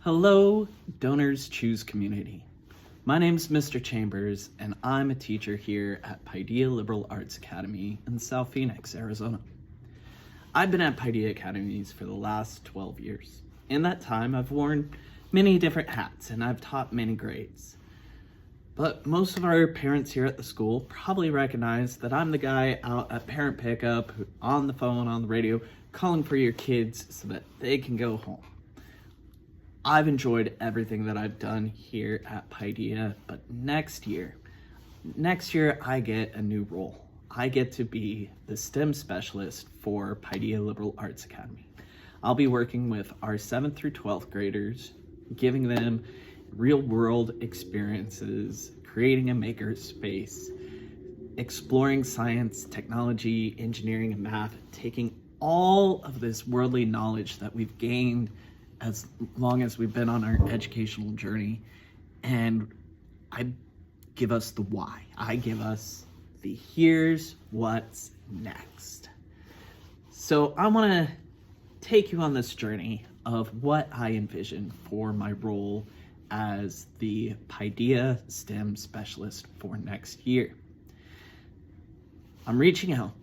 Hello, Donors Choose community. My name's Mr. Chambers, and I'm a teacher here at Paideia Liberal Arts Academy in South Phoenix, Arizona. I've been at Paideia Academies for the last 12 years. In that time, I've worn many different hats, and I've taught many grades. But most of our parents here at the school probably recognize that I'm the guy out at parent pickup, on the phone, on the radio, calling for your kids so that they can go home. I've enjoyed everything that I've done here at Paideia, but next year I get a new role. I get to be the STEM specialist for Paideia Liberal Arts Academy. I'll be working with our 7th through 12th graders, giving them real world experiences, creating a maker space, exploring science, technology, engineering, and math, taking all of this worldly knowledge that we've gained as long as we've been on our educational journey, and I give us the why. I give us the here's what's next. So I want to take you on this journey of what I envision for my role as the Paideia STEM specialist for next year. I'm reaching out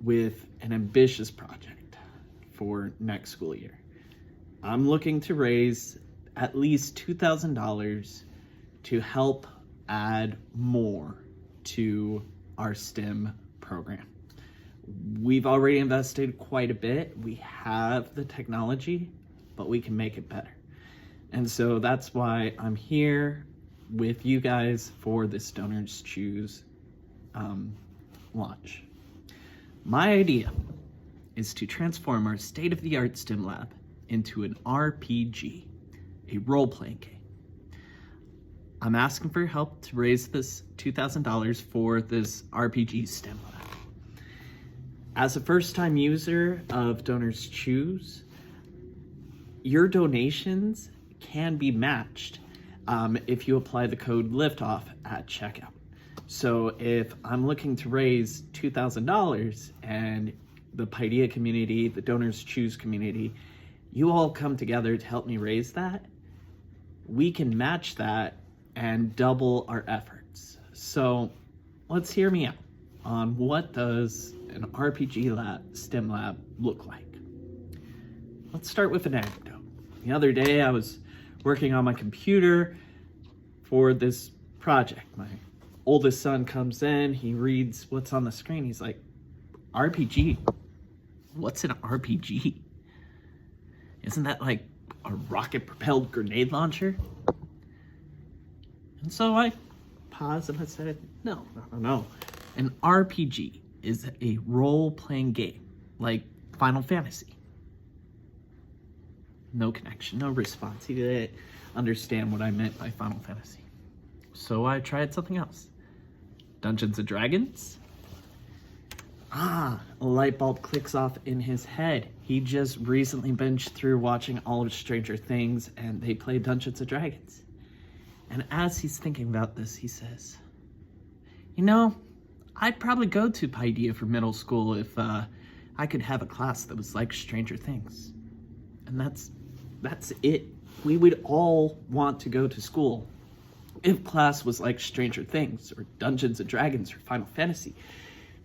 with an ambitious project for next school year. I'm looking to raise at least $2,000 to help add more to our STEM program. We've already invested quite a bit. We have the technology, but we can make it better. And so that's why I'm here with you guys for this Donors Choose launch. My idea is to transform our state-of-the-art STEM lab into an RPG, a role-playing game. I'm asking for your help to raise this $2,000 for this RPG STEM lab. As a first-time user of Donors Choose, your donations can be matched if you apply the code LIFTOFF at checkout. So if I'm looking to raise $2,000 and the Paideia community, the Donors Choose community, you all come together to help me raise that, we can match that and double our efforts. So let's hear me out on what does an RPG lab, STEM lab look like. Let's start with an anecdote. The other day I was working on my computer for this project. My oldest son comes in, he reads what's on the screen. He's like, RPG? What's an RPG? Isn't that like a rocket-propelled grenade launcher? And so I paused and I said, no. An RPG is a role-playing game, like Final Fantasy. No connection, no response. He didn't understand what I meant by Final Fantasy. So I tried something else. Dungeons and Dragons? A light bulb clicks off in his head. He just recently binged through watching all of Stranger Things, and they play Dungeons and Dragons. And as he's thinking about this, he says, I'd probably go to Paideia for middle school if I could have a class that was like Stranger Things. And that's it. We would all want to go to school if class was like Stranger Things or Dungeons and Dragons or Final Fantasy.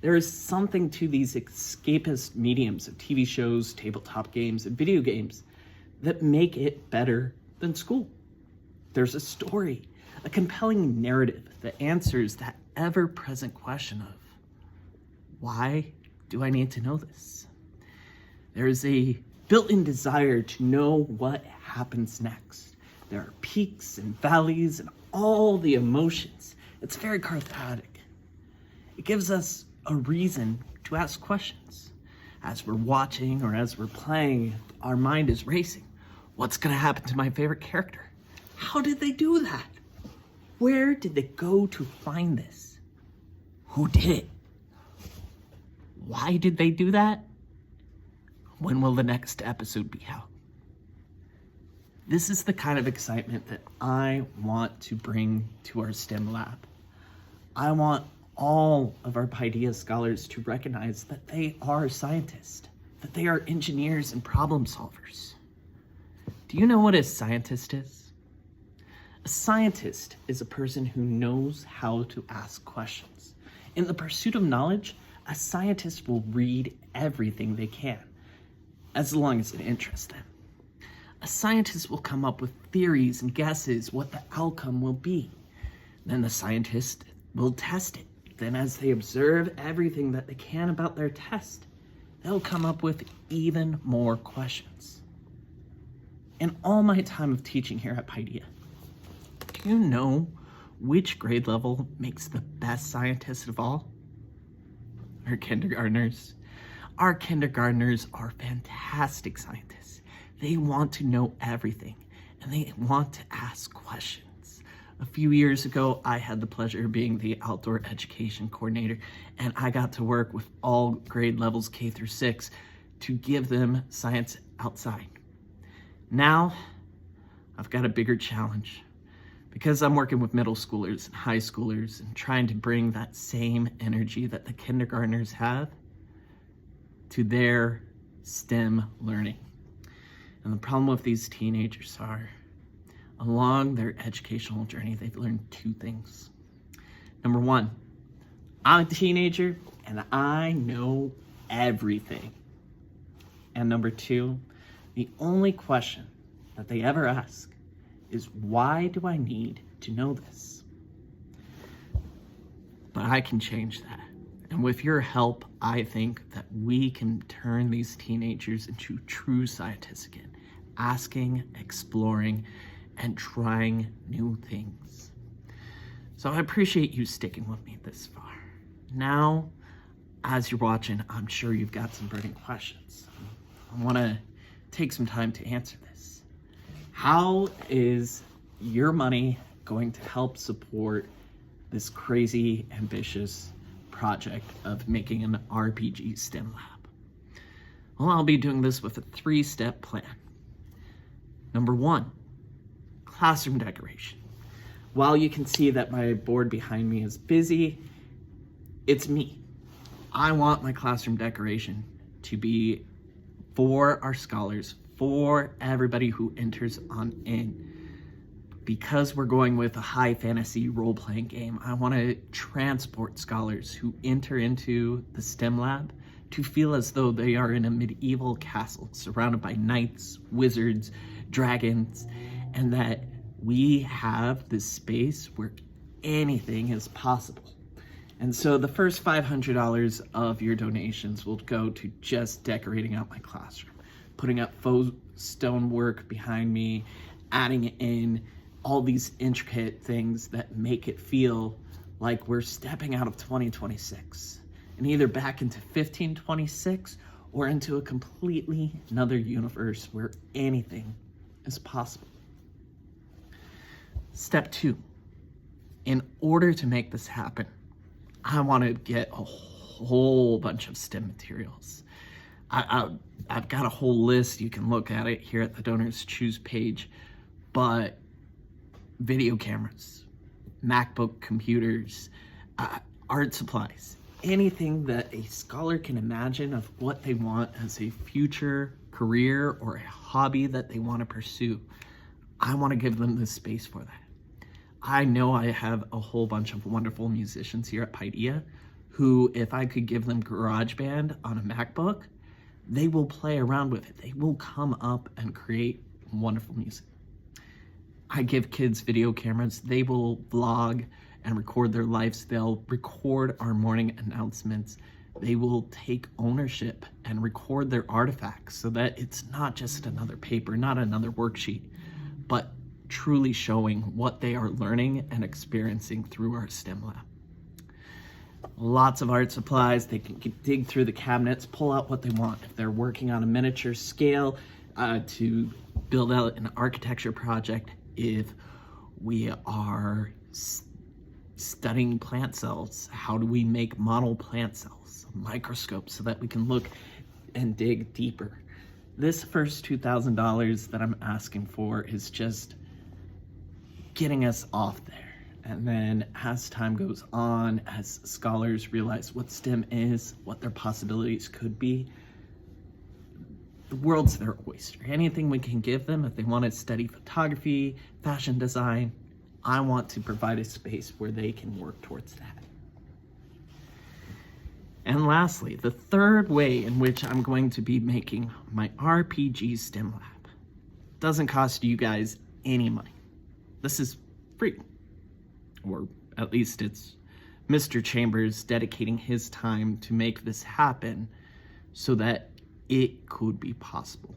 There is something to these escapist mediums of TV shows, tabletop games, and video games that make it better than school. There's a story, a compelling narrative that answers that ever-present question of, why do I need to know this? There is a built-in desire to know what happens next. There are peaks and valleys and all the emotions. It's very cathartic. It gives us a reason to ask questions. As we're watching or as we're playing, our mind is racing. What's gonna happen to my favorite character? How did they do that? Where did they go to find this? Who did it? Why did they do that? When will the next episode be out? This is the kind of excitement that I want to bring to our STEM lab. I want all of our Paideia scholars to recognize that they are scientists, that they are engineers and problem solvers. Do you know what a scientist is? A scientist is a person who knows how to ask questions. In the pursuit of knowledge, a scientist will read everything they can, as long as it interests them. A scientist will come up with theories and guesses what the outcome will be. Then the scientist will test it. Then as they observe everything that they can about their test, they'll come up with even more questions. In all my time of teaching here at Paideia, do you know which grade level makes the best scientist of all? Our kindergartners. Our kindergartners are fantastic scientists. They want to know everything, and they want to ask questions. A few years ago, I had the pleasure of being the outdoor education coordinator, and I got to work with all grade levels K through 6 to give them science outside. Now, I've got a bigger challenge because I'm working with middle schoolers and high schoolers and trying to bring that same energy that the kindergartners have to their STEM learning. And the problem with these teenagers are, along their educational journey, they've learned two things. Number one, I'm a teenager and I know everything. And number two, the only question that they ever ask is, why do I need to know this? But I can change that. And with your help, I think that we can turn these teenagers into true scientists again, asking, exploring, and trying new things. So I appreciate you sticking with me this far. Now, as you're watching, I'm sure you've got some burning questions. I want to take some time to answer this. How is your money going to help support this crazy, ambitious project of making an RPG STEM lab? Well, I'll be doing this with a 3-step plan. Number one, classroom decoration. While you can see that my board behind me is busy, it's me. I want my classroom decoration to be for our scholars, for everybody who enters on in. Because we're going with a high fantasy role-playing game, I want to transport scholars who enter into the STEM lab to feel as though they are in a medieval castle surrounded by knights, wizards, dragons, and that we have this space where anything is possible. And so the first $500 of your donations will go to just decorating out my classroom, putting up faux stonework behind me, adding in all these intricate things that make it feel like we're stepping out of 2026 and either back into 1526 or into a completely another universe where anything is possible. Step 2, in order to make this happen, I want to get a whole bunch of STEM materials. I've got a whole list. You can look at it here at the Donors Choose page, but video cameras, MacBook computers, art supplies, anything that a scholar can imagine of what they want as a future career or a hobby that they want to pursue. I want to give them the space for that. I know I have a whole bunch of wonderful musicians here at Paideia who, if I could give them GarageBand on a MacBook, they will play around with it. They will come up and create wonderful music. I give kids video cameras. They will vlog and record their lives. They'll record our morning announcements. They will take ownership and record their artifacts so that it's not just another paper, not another worksheet, but truly showing what they are learning and experiencing through our STEM lab. Lots of art supplies. They can dig through the cabinets, pull out what they want. If they're working on a miniature scale to build out an architecture project, if we are studying plant cells, how do we make model plant cells, microscopes, so that we can look and dig deeper. This first $2,000 that I'm asking for is just getting us off there. And then as time goes on, as scholars realize what STEM is, what their possibilities could be, the world's their oyster. Anything we can give them, if they want to study photography, fashion design, I want to provide a space where they can work towards that. And lastly, the third way in which I'm going to be making my RPG STEM lab doesn't cost you guys any money. This is free, or at least it's Mr. Chambers dedicating his time to make this happen so that it could be possible.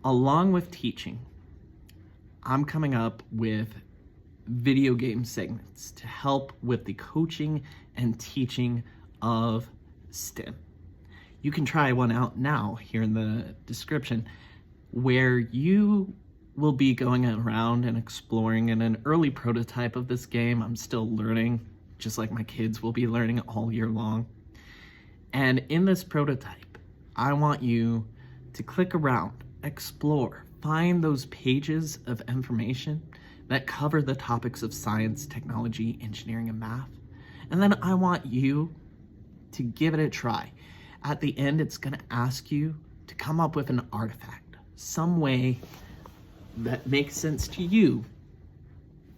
Along with teaching, I'm coming up with video game segments to help with the coaching and teaching of STEM. You can try one out now here in the description, where you will be going around and exploring in an early prototype of this game. I'm still learning, just like my kids will be learning all year long. And in this prototype, I want you to click around, explore, find those pages of information that cover the topics of science, technology, engineering, and math. And then I want you to give it a try. At the end, it's going to ask you to come up with an artifact, some way that makes sense to you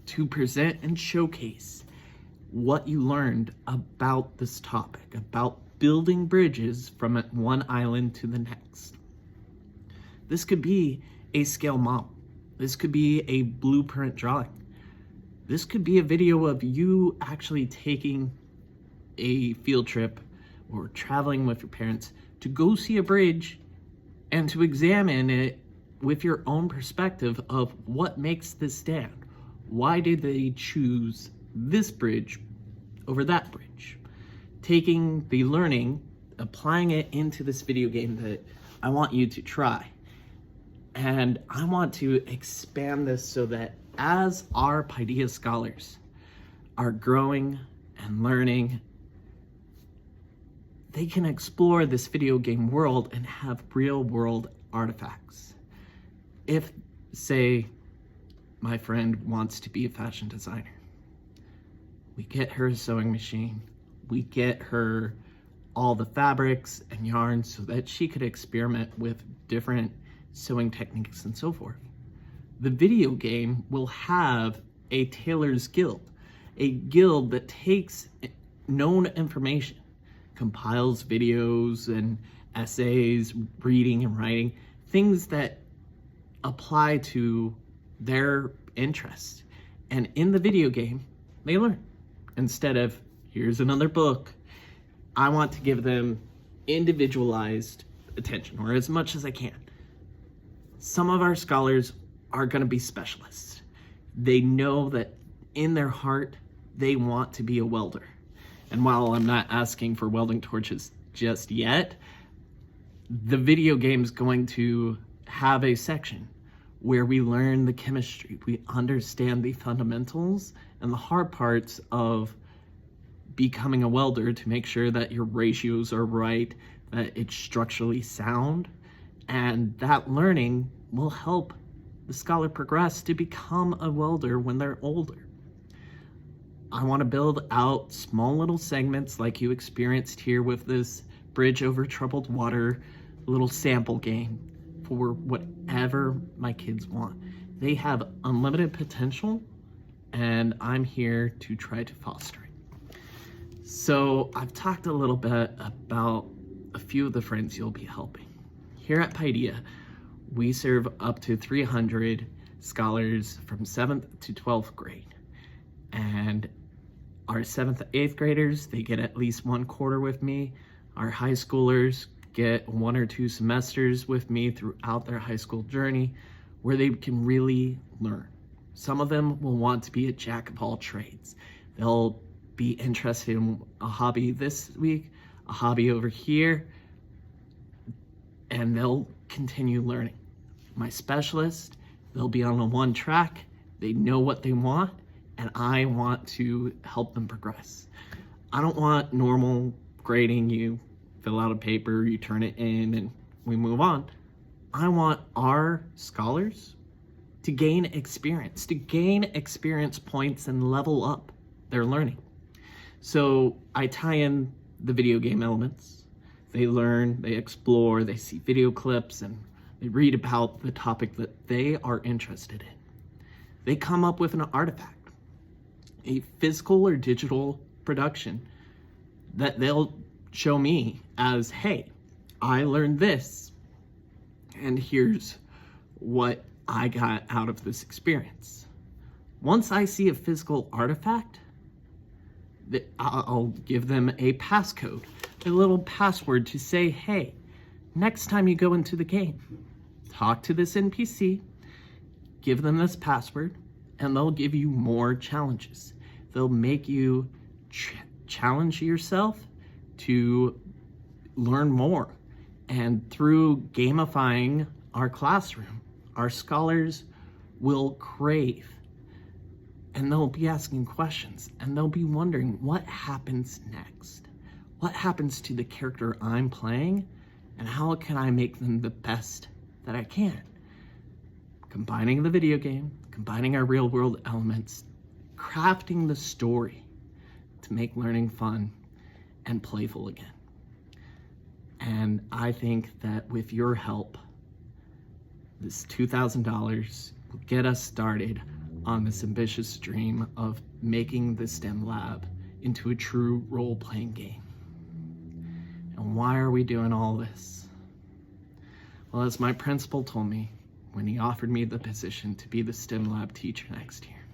to present and showcase what you learned about this topic, about building bridges from one island to the next. This could be a scale model. This could be a blueprint drawing. This could be a video of you actually taking a field trip or traveling with your parents to go see a bridge and to examine it with your own perspective of what makes this stand. Why did they choose this bridge over that bridge? Taking the learning, applying it into this video game that I want you to try. And I want to expand this so that as our Paideia scholars are growing and learning, they can explore this video game world and have real world artifacts. If, say, my friend wants to be a fashion designer, we get her a sewing machine, we get her all the fabrics and yarns so that she could experiment with different sewing techniques and so forth. The video game will have a tailor's guild, a guild that takes known information, compiles videos and essays, reading and writing, things that apply to their interests. And in the video game, they learn. Instead of, here's another book, I want to give them individualized attention, or as much as I can. Some of our scholars are going to be specialists. They know that in their heart, they want to be a welder. And while I'm not asking for welding torches just yet, the video game's going to have a section where we learn the chemistry, we understand the fundamentals and the hard parts of becoming a welder to make sure that your ratios are right, that it's structurally sound, and that learning will help the scholar progress to become a welder when they're older. I want to build out small little segments like you experienced here with this bridge over troubled water little sample game for whatever my kids want. They have unlimited potential, and I'm here to try to foster it. So I've talked a little bit about a few of the friends you'll be helping. Here at Paideia, we serve up to 300 scholars from 7th to 12th grade. And our 7th and 8th graders, they get at least 1 quarter with me. Our high schoolers get 1 or 2 semesters with me throughout their high school journey where they can really learn. Some of them will want to be a jack of all trades. They'll be interested in a hobby this week, a hobby over here, and they'll continue learning. My specialists, they'll be on a one track, they know what they want, and I want to help them progress. I don't want normal grading, you fill out a paper, you turn it in, and we move on. I want our scholars to gain experience points and level up their learning. So I tie in the video game elements They learn, they explore, they see video clips, and they read about the topic that they are interested in. They come up with an artifact, a physical or digital production that they'll show me as, hey, I learned this, and here's what I got out of this experience. Once I see a physical artifact, I'll give them a passcode, a little password to say, hey, next time you go into the game, talk to this NPC, give them this password, and they'll give you more challenges. They'll make you challenge yourself to learn more. And through gamifying our classroom, our scholars will crave, and they'll be asking questions, and they'll be wondering what happens next. What happens to the character I'm playing, and how can I make them the best that I can? Combining the video game, combining our real world elements, crafting the story to make learning fun and playful again. And I think that with your help, this $2,000 will get us started on this ambitious dream of making the STEM lab into a true role-playing game. And why are we doing all this? Well, as my principal told me when he offered me the position to be the STEM lab teacher next year,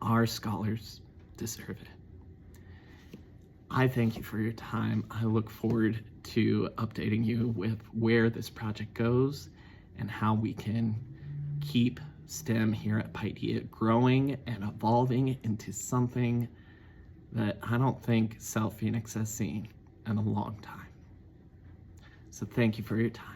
our scholars deserve it. I thank you for your time. I look forward to updating you with where this project goes and how we can keep STEM here at Paideia growing and evolving into something that I don't think South Phoenix has seen in a long time. So thank you for your time.